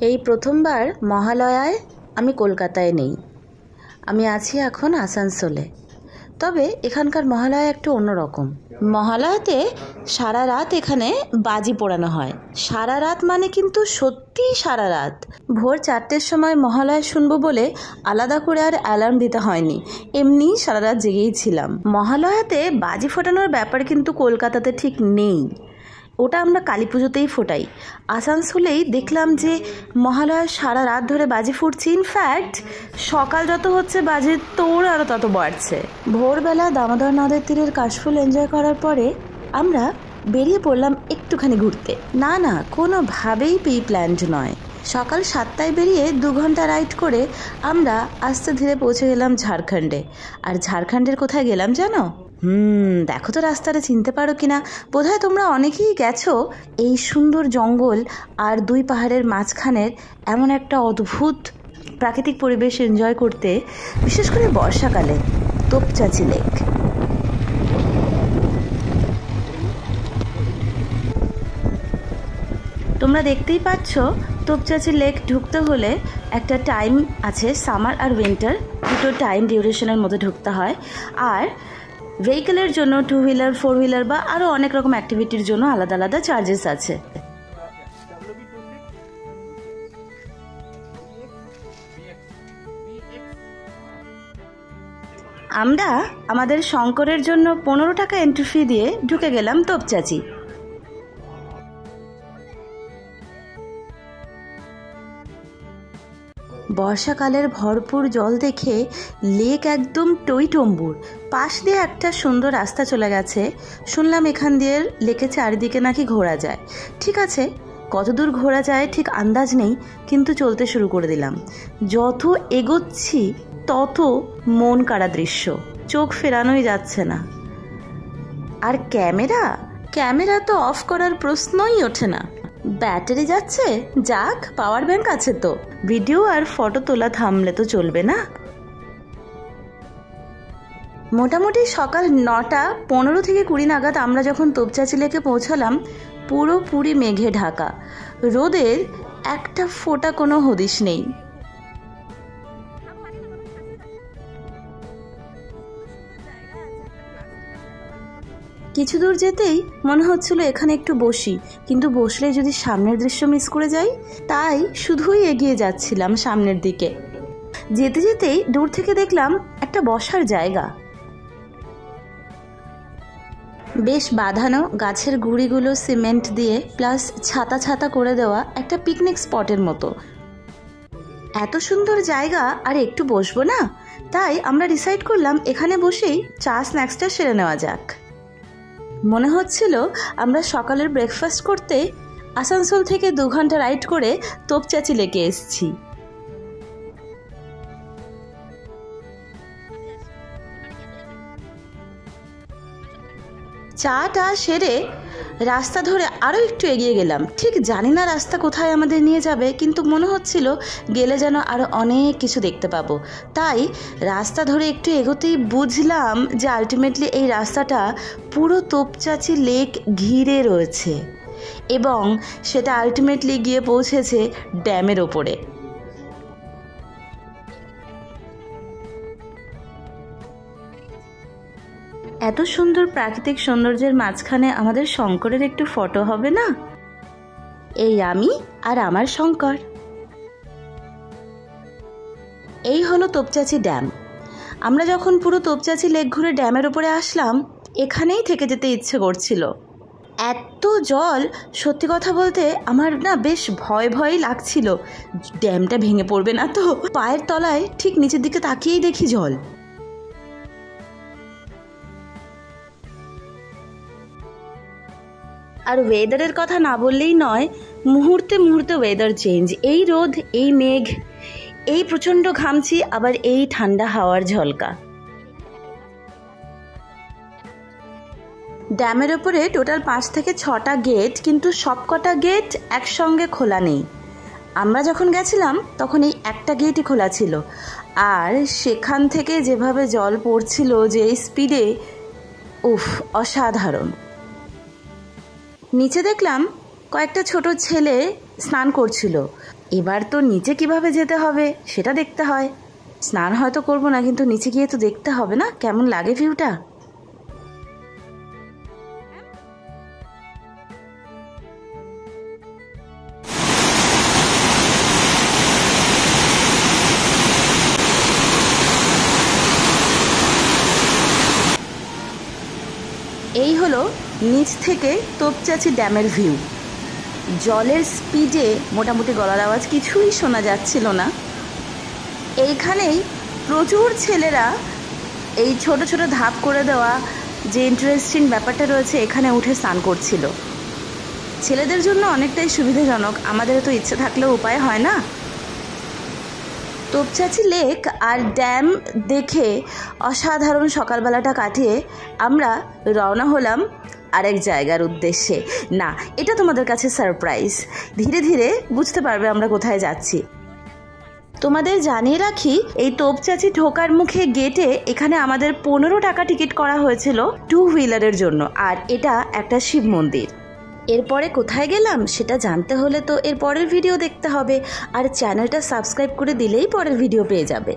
এই প্রথমবার মহালয়ায় আমি কলকাতায় নেই, আমি আছি এখন আসানসোলে। তবে এখানকার মহালয়া একটু অন্যরকম। মহালয়াতে সারা রাত এখানে বাজি পোড়ানো হয়। সারা রাত মানে কিন্তু সত্যিই সারা রাত। ভোর 4টের সময় মহালয়া শুনবো বলে আলাদা করে আর অ্যালার্ম দিতে হয়নি, এমনি সারা রাত জেগেই ছিলাম। মহালয়াতে বাজি ফোটানোর ব্যাপার কিন্তু কলকাতাতে ঠিক নেই, ওটা আমরা কালী পুজোতেই ফোটাই। আসানসোলেই দেখলাম যে মহালয়া সারা রাত ধরে বাজি ফুটছে। ইনফ্যাক্ট সকাল যত হচ্ছে বাজির তোড় আরও তত বাড়ছে। ভোরবেলা দামোদর নদের তীরের কাশফুল এনজয় করার পরে আমরা বেরিয়ে পড়লাম একটুখানি ঘুরতে। না, কোনোভাবেই প্রি প্ল্যান্ড নয়। সকাল 7টায় বেরিয়ে 2 ঘন্টা রাইড করে আমরা আস্তে ধীরে পৌঁছে গেলাম ঝাড়খণ্ডে। আর ঝাড়খণ্ডের কোথায় গেলাম জানো? দেখো তো রাস্তাটা চিনতে পারো কিনা। বোধহয় তোমরা অনেকেই গেছো এই সুন্দর জঙ্গল আর 2 পাহাড়ের মাঝখানের এমন একটা অদ্ভুত প্রাকৃতিক পরিবেশ এনজয় করতে, বিশেষ করে বর্ষাকালে। তোপচাঁচি লেক। তোমরা দেখতেই পাচ্ছ তোপচাঁচি লেক ঢুকতে হলে একটা টাইম আছে, সামার আর উইন্টার দুটো টাইম ডিউরেশনের মধ্যে ঢুকতে হয়। আর ভেহিকেলের জন্য 2 হুইলার 4 হুইলার বা আরও অনেক রকম অ্যাক্টিভিটির জন্য আলাদা আলাদা চার্জেস আছে। আমরা আমাদের শঙ্করের জন্য 15 টাকা এন্ট্রি ফি দিয়ে ঢুকে গেলাম তোপচাঁচি। বর্ষাকালের ভরপুর জল দেখে লেক একদম টইটম্বুর। পাশ দিয়ে একটা সুন্দর রাস্তা চলে গেছে। শুনলাম এখান দিয়ে লেকের চারিদিকে নাকি ঘোরা যায়। ঠিক আছে, কতদূর ঘোরা যায় ঠিক আন্দাজ নেই, কিন্তু চলতে শুরু করে দিলাম। যত এগোচ্ছি তত মন কাড়া দৃশ্য, চোখ ফেরানোই যাচ্ছে না। আর ক্যামেরা তো অফ করার প্রশ্নই ওঠে না। ব্যাটারি যাচ্ছে, যাক, পাওয়ার ব্যাংক আছে তো। ভিডিও আর ফটো তোলা থামলে তো চলবে না। মোটামুটি সকাল 9টা 15 থেকে 20 নাগাদ আমরা যখন তোপচাঁচি লেকে পৌঁছালাম, পুরোপুরি মেঘে ঢাকা। রোদের একটা ফোঁটা কোনো হদিশ নেই। কিছু দূর যেতেই মনে হচ্ছিল এখানে একটু বসি, কিন্তু বসলে যদি সামনের দৃশ্য মিস করে যাই, তাই শুধুই এগিয়ে যাচ্ছিলাম সামনের দিকে। যেতে যেতেই দূর থেকে দেখলাম একটা বসার জায়গা, বেশ বাঁধানো, গাছের গুঁড়িগুলো সিমেন্ট দিয়ে প্লাস ছাতা ছাতা করে দেওয়া একটা পিকনিক স্পটের মতো। এত সুন্দর জায়গা, আর একটু বসবো না? তাই আমরা ডিসাইড করলাম এখানে বসেই চা স্ন্যাক্সটা সেরে নেওয়া যাক। মনে হচ্ছিল আমরা সকালের ব্রেকফাস্ট করতে আসানসোল থেকে 2 ঘন্টা রাইড করে তোপচাঁচি লেকে এসেছি। চাটা সেরে রাস্তা ধরে আরও একটু এগিয়ে গেলাম। ঠিক জানি না রাস্তা কোথায় আমাদের নিয়ে যাবে, কিন্তু মনে হচ্ছিল গেলে যেন আরও অনেক কিছু দেখতে পাবো। তাই রাস্তা ধরে একটু এগোতেই বুঝলাম যে আলটিমেটলি এই রাস্তাটা পুরো তোপচাঁচি লেক ঘিরে রয়েছে এবং সেটা আলটিমেটলি গিয়ে পৌঁছেছে ড্যামের ওপরে। এত সুন্দর প্রাকৃতিক সৌন্দর্যের মাঝখানে আমাদের শঙ্করের একটু ফটো হবে না? এই আমি আর আমার শঙ্কর। এই হলো তোপচাঁচি ড্যাম। আমরা যখন পুরো তোপচাঁচি লেক ঘুরে ড্যামের উপরে আসলাম, এখানেই থেকে যেতে ইচ্ছে করছিল। এত জল, সত্যি কথা বলতে আমার না বেশ ভয়ই লাগছিল, ড্যামটা ভেঙে পড়বে না তো। পায়ের তলায় ঠিক নিচের দিকে তাকিয়েই দেখি জল। আর ওয়েদারের কথা না বললেই নয়, মুহূর্তে মুহূর্তে ওয়েদার চেঞ্জ। এই রোদ, এই মেঘ, এই প্রচণ্ড ঘামছি, আবার এই ঠান্ডা হাওয়ার ঝলকা। ড্যামের ওপরে টোটাল 5 থেকে 6টা গেট, কিন্তু সবকটা গেট একসঙ্গে খোলা নেই। আমরা যখন গেছিলাম তখন এই একটা গেটই খোলা ছিল। আর সেখান থেকে যেভাবে জল পড়ছিল, যে স্পিডে, অসাধারণ। নিচে দেখলাম কয়েকটা ছোট ছেলে স্নান করছিল। এবার তো নিচে কিভাবে যেতে হবে সেটা দেখতে হয়। স্নান হয়তো করবো না, কিন্তু নিচে গিয়ে তো দেখতে হবে না কেমন লাগে ভিউটা। এই হলো নিচ থেকে তোপচাঁচি ড্যামের ভিউ। জলের স্পিডে মোটামুটি গলার আওয়াজ কিছুই শোনা যাচ্ছিল না। এইখানেই প্রচুর ছেলেরা এই ছোট ছোট ধাপ করে দেওয়া যে ইন্টারেস্টিং ব্যাপারটা রয়েছে এখানে উঠে স্নান করছিল। ছেলেদের জন্য অনেকটাই সুবিধাজনক, আমাদের তো ইচ্ছে থাকলেও উপায় হয় না। তোপচাঁচি লেক আর ড্যাম দেখে অসাধারণ সকালবেলাটা কাটিয়ে আমরা রওনা হলাম আরেক জায়গার উদ্দেশ্যে। না, এটা তোমাদের কাছে সারপ্রাইজ, ধীরে ধীরে বুঝতে পারবে আমরা কোথায় যাচ্ছি। তোমাদের জানিয়ে রাখি, এই তোপচাঁচি ঢোকার মুখে গেটে এখানে আমাদের 15 টাকা টিকিট করা হয়েছিল 2 হুইলারের জন্য, আর এটা একটা শিব মন্দির। এরপরে কোথায় গেলাম সেটা জানতে হলে তো এর পরের ভিডিও দেখতে হবে, আর চ্যানেলটা সাবস্ক্রাইব করে দিলেই পরের ভিডিও পেয়ে যাবে।